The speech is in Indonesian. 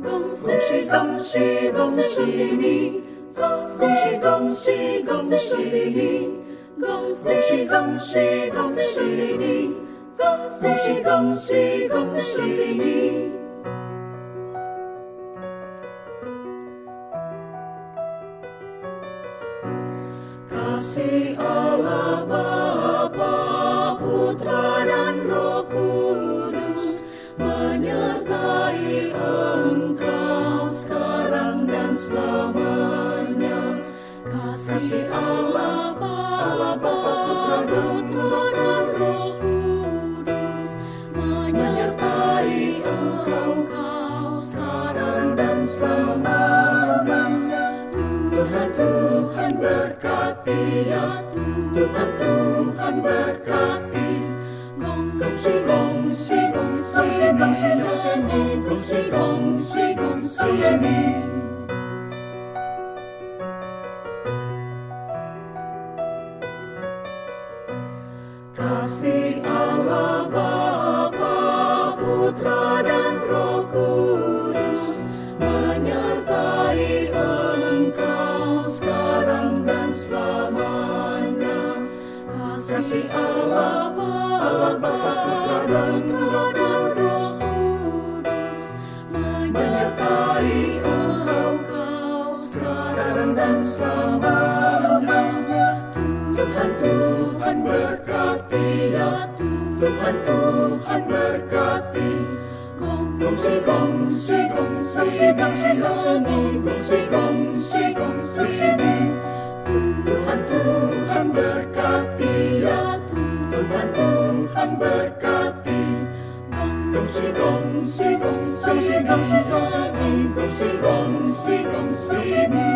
恭喜恭喜恭喜你，恭喜恭喜恭喜你，恭喜恭喜恭喜你，恭喜恭喜恭喜你。Kasih Allah Bapa, Putra dan Roh Kudus menyertai engkau sekarang dan selamanya. Kasih Allah Bapa, Putra dan Roh Kudus menyertai engkau sekarang dan selamanya. Tuhan berkati, ya Tuhan berkati. Gongsi gongsi gongsi gongsi gongsi gongsi gongsi ni. Kasih Allah Bapa, Putra dan Roh Kudus menyertai engkau sekarang dan selamanya. Kasih Allah Bapa, Putra dan Roh Kudus menyertai engkau sekarang dan selamanya. Tuhan berkati, ya Tuhan berkati. Gongsi gongsi gongsi gongsi gongsi gongsi gongsi ni. Tuhan berkati, ya Tuhan berkati. Gongsi gongsi gongsi gongsi gongsi gongsi gongsi ni.